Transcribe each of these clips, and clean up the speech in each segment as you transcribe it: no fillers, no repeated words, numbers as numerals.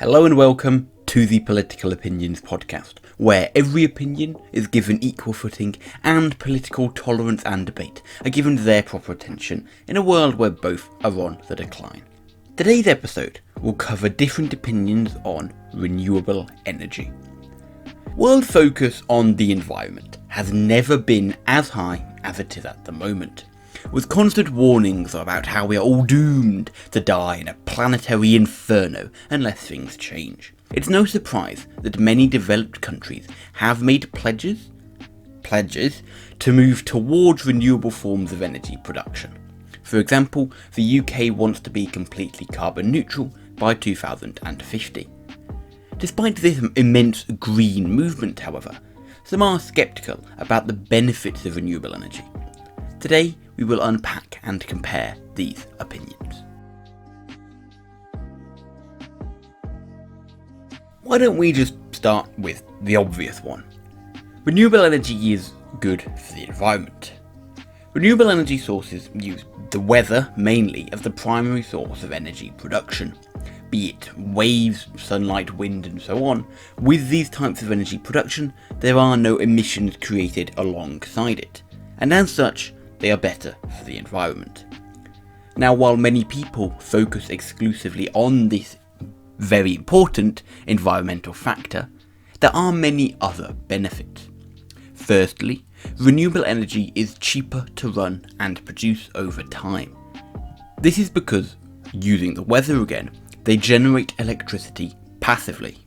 Hello and welcome to the Political Opinions podcast, where every opinion is given equal footing and political tolerance and debate are given their proper attention in a world where both are on the decline. Today's episode will cover different opinions on renewable energy. World focus on the environment has never been as high as it is at the moment, with constant warnings about how we are all doomed to die in a planetary inferno unless things change. It's no surprise that many developed countries have made pledges to move towards renewable forms of energy production. For example, the UK wants to be completely carbon neutral by 2050. Despite this immense green movement, however, some are sceptical about the benefits of renewable energy. Today, we will unpack and compare these opinions. Why don't we just start with the obvious one? Renewable energy is good for the environment. Renewable energy sources use the weather mainly as the primary source of energy production. Be it waves, sunlight, wind and so on, with these types of energy production, there are no emissions created alongside it, and as such, they are better for the environment. Now, while many people focus exclusively on this very important environmental factor, there are many other benefits. Firstly, renewable energy is cheaper to run and produce over time. This is because, using the weather again, they generate electricity passively.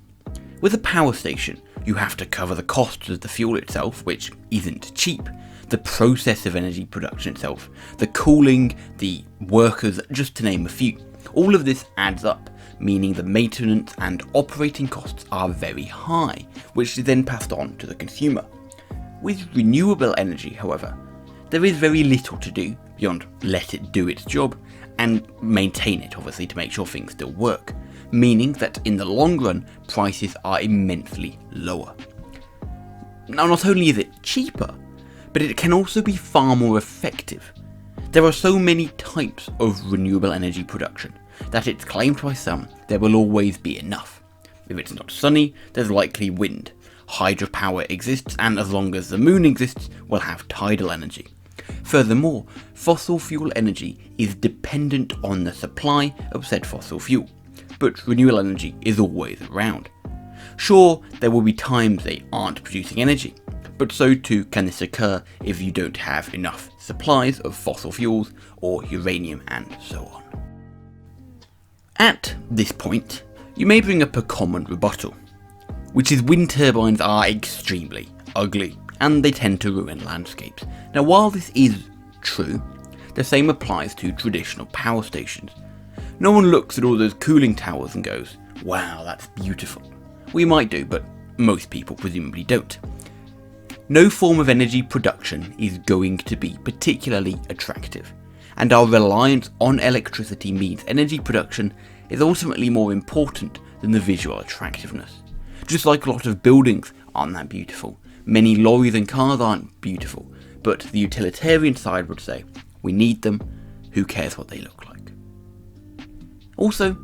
With a power station, you have to cover the costs of the fuel itself, which isn't cheap, the process of energy production itself, the cooling, the workers, just to name a few. All of this adds up, meaning the maintenance and operating costs are very high, which is then passed on to the consumer. With renewable energy, however, there is very little to do beyond let it do its job and maintain it, obviously, to make sure things still work, meaning that in the long run, prices are immensely lower. Now, not only is it cheaper, but it can also be far more effective. There are so many types of renewable energy production that it's claimed by some there will always be enough. If it's not sunny, there's likely wind. Hydropower exists, and as long as the moon exists, we'll have tidal energy. Furthermore, fossil fuel energy is dependent on the supply of said fossil fuel, but renewable energy is always around. Sure, there will be times they aren't producing energy, but so too can this occur if you don't have enough supplies of fossil fuels or uranium and so on. At this point, you may bring up a common rebuttal, which is wind turbines are extremely ugly and they tend to ruin landscapes. Now, while this is true, the same applies to traditional power stations. No one looks at all those cooling towers and goes, "Wow, that's beautiful." We might do, but most people presumably don't. No form of energy production is going to be particularly attractive, and our reliance on electricity means energy production is ultimately more important than the visual attractiveness. Just like a lot of buildings aren't that beautiful, many lorries and cars aren't beautiful, but the utilitarian side would say, we need them, who cares what they look like. Also,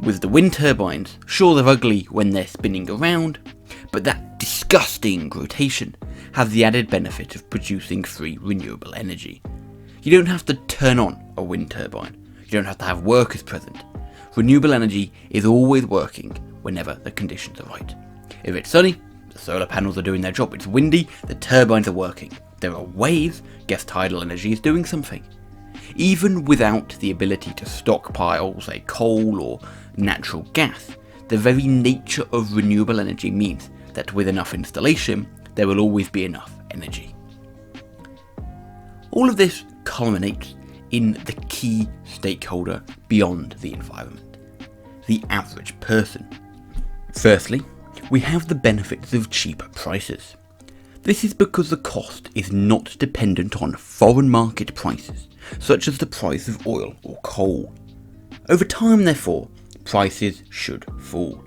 with the wind turbines, sure they're ugly when they're spinning around, but that disgusting rotation has the added benefit of producing free renewable energy. You don't have to turn on a wind turbine, you don't have to have workers present. Renewable energy is always working whenever the conditions are right. If it's sunny, the solar panels are doing their job. It's windy, the turbines are working. There are waves, guess tidal energy is doing something. Even without the ability to stockpile, say, coal or natural gas, the very nature of renewable energy means that with enough installation, there will always be enough energy. All of this culminates in the key stakeholder beyond the environment, the average person. Firstly, we have the benefits of cheaper prices. This is because the cost is not dependent on foreign market prices, such as the price of oil or coal. Over time, therefore, prices should fall.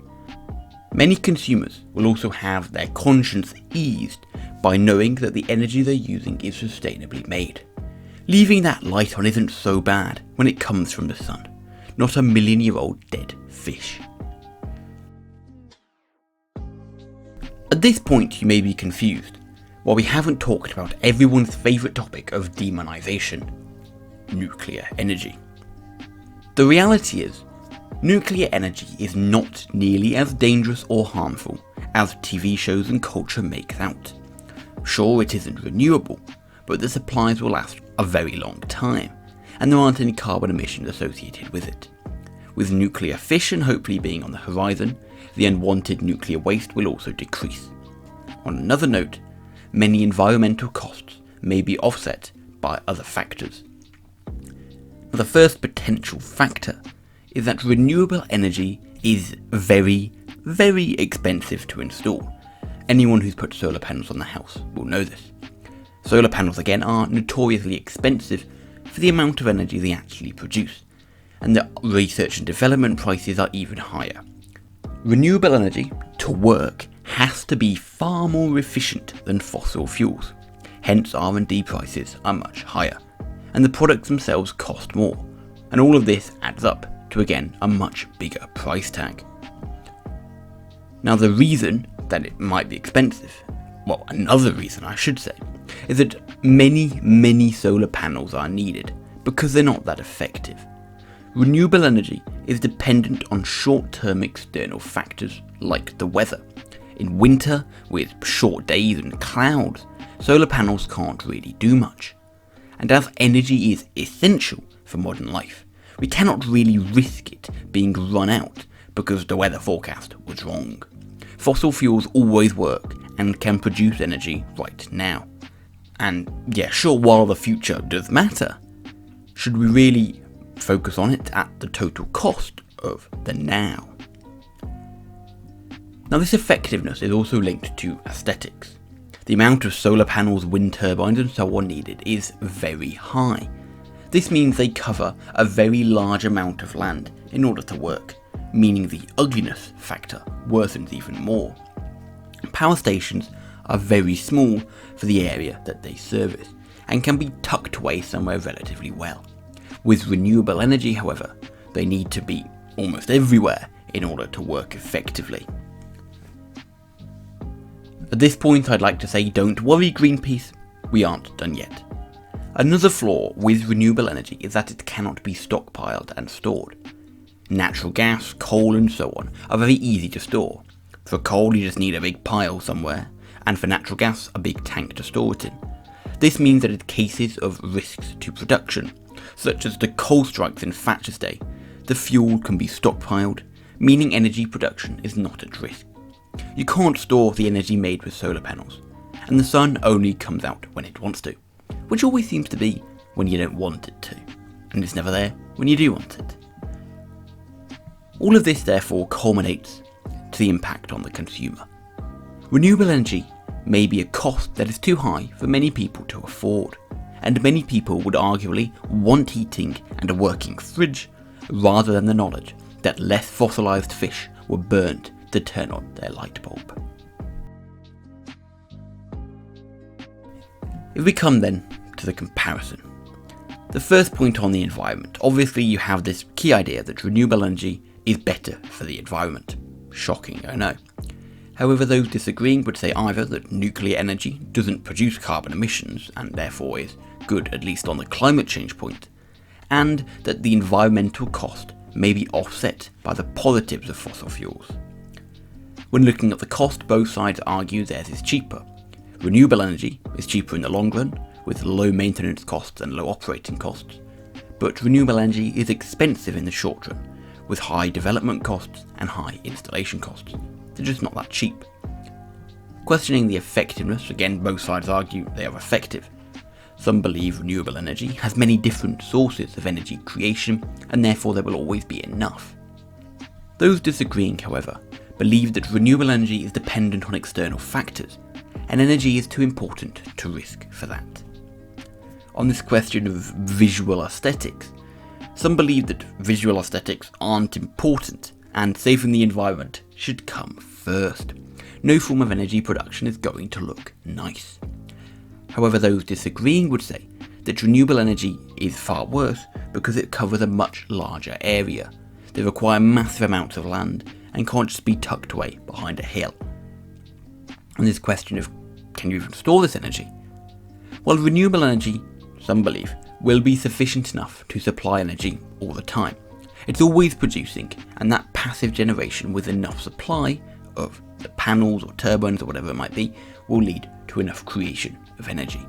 Many consumers will also have their conscience eased by knowing that the energy they're using is sustainably made. Leaving that light on isn't so bad when it comes from the sun, not a million-year-old dead fish. At this point you may be confused, while we haven't talked about everyone's favourite topic of demonisation, nuclear energy. The reality is, nuclear energy is not nearly as dangerous or harmful as TV shows and culture makes out. Sure, it isn't renewable, but the supplies will last a very long time, and there aren't any carbon emissions associated with it. With nuclear fission hopefully being on the horizon, the unwanted nuclear waste will also decrease. On another note, many environmental costs may be offset by other factors. The first potential factor is that renewable energy is very, very expensive to install. Anyone who's put solar panels on the house will know this. Solar panels again are notoriously expensive for the amount of energy they actually produce, and the research and development prices are even higher. Renewable energy, to work, has to be far more efficient than fossil fuels, hence R&D prices are much higher, and the products themselves cost more, and all of this adds up to again a much bigger price tag. Now the reason that it might be expensive, well, another reason I should say, is that many solar panels are needed because they're not that effective. Renewable energy is dependent on short-term external factors like the weather. In winter, with short days and clouds, solar panels can't really do much. And as energy is essential for modern life, we cannot really risk it being run out because the weather forecast was wrong. Fossil fuels always work and can produce energy right now. And yeah, sure, while the future does matter, should we really focus on it at the total cost of the now? Now this effectiveness is also linked to aesthetics. The amount of solar panels, wind turbines and so on needed is very high. This means they cover a very large amount of land in order to work, meaning the ugliness factor worsens even more. Power stations are very small for the area that they service and can be tucked away somewhere relatively well. With renewable energy, however, they need to be almost everywhere in order to work effectively. At this point I'd like to say don't worry Greenpeace, we aren't done yet. Another flaw with renewable energy is that it cannot be stockpiled and stored. Natural gas, coal and so on are very easy to store. For coal you just need a big pile somewhere, and for natural gas a big tank to store it in. This means that in cases of risks to production, such as the coal strikes in Thatcher's day, the fuel can be stockpiled, meaning energy production is not at risk. You can't store the energy made with solar panels, and the sun only comes out when it wants to, which always seems to be when you don't want it to, and it's never there when you do want it. All of this therefore culminates to the impact on the consumer. Renewable energy may be a cost that is too high for many people to afford, and many people would arguably want heating and a working fridge rather than the knowledge that less fossilised fish were burnt to turn on their light bulb. If we come then to the comparison. The first point on the environment, obviously you have this key idea that renewable energy is better for the environment. Shocking, I know. However, those disagreeing would say either that nuclear energy doesn't produce carbon emissions and therefore is good at least on the climate change point, and that the environmental cost may be offset by the positives of fossil fuels. When looking at the cost, both sides argue theirs is cheaper. Renewable energy is cheaper in the long run, with low maintenance costs and low operating costs, but renewable energy is expensive in the short run, with high development costs and high installation costs. They're just not that cheap. Questioning the effectiveness, again both sides argue they are effective. Some believe renewable energy has many different sources of energy creation and therefore there will always be enough. Those disagreeing, however, believe that renewable energy is dependent on external factors and energy is too important to risk for that. On this question of visual aesthetics, some believe that visual aesthetics aren't important and saving the environment should come first. No form of energy production is going to look nice. However, those disagreeing would say that renewable energy is far worse because it covers a much larger area. They require massive amounts of land and can't just be tucked away behind a hill. And this question of, can you even store this energy? Well, renewable energy, some believe, will be sufficient enough to supply energy all the time. It's always producing, and that passive generation with enough supply of the panels or turbines or whatever it might be will lead to enough creation of energy.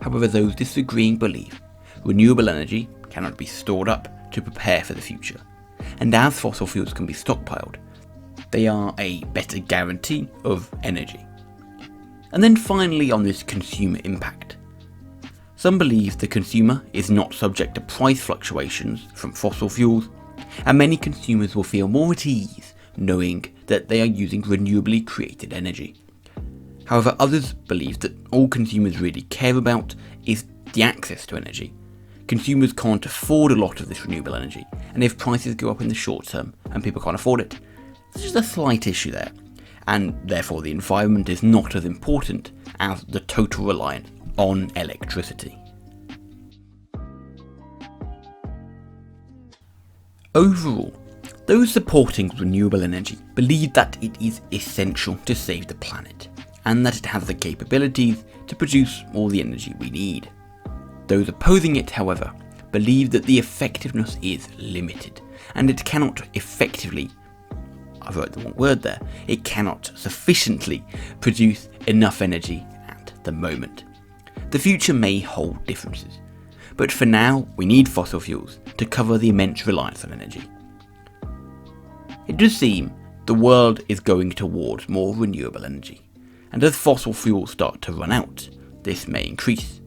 However, those disagreeing believe renewable energy cannot be stored up to prepare for the future, and as fossil fuels can be stockpiled, they are a better guarantee of energy. And then finally, on this consumer impact. Some believe the consumer is not subject to price fluctuations from fossil fuels, and many consumers will feel more at ease knowing that they are using renewably created energy. However, others believe that all consumers really care about is the access to energy. Consumers can't afford a lot of this renewable energy, and if prices go up in the short term and people can't afford it, there's just a slight issue there, and therefore the environment is not as important as the total reliance on electricity. Overall, those supporting renewable energy believe that it is essential to save the planet, and that it has the capabilities to produce all the energy we need. Those opposing it, however, believe that the effectiveness is limited, and it cannot effectively, I wrote the wrong word there, it cannot sufficiently produce enough energy at the moment. The future may hold differences, but for now we need fossil fuels to cover the immense reliance on energy. It does seem the world is going towards more renewable energy, and as fossil fuels start to run out, this may increase.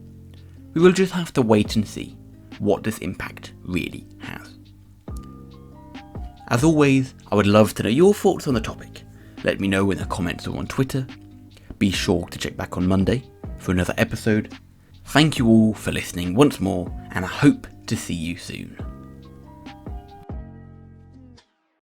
We will just have to wait and see what this impact really has. As always, I would love to know your thoughts on the topic. Let me know in the comments or on Twitter. Be sure to check back on Monday for another episode. Thank you all for listening once more, and I hope to see you soon.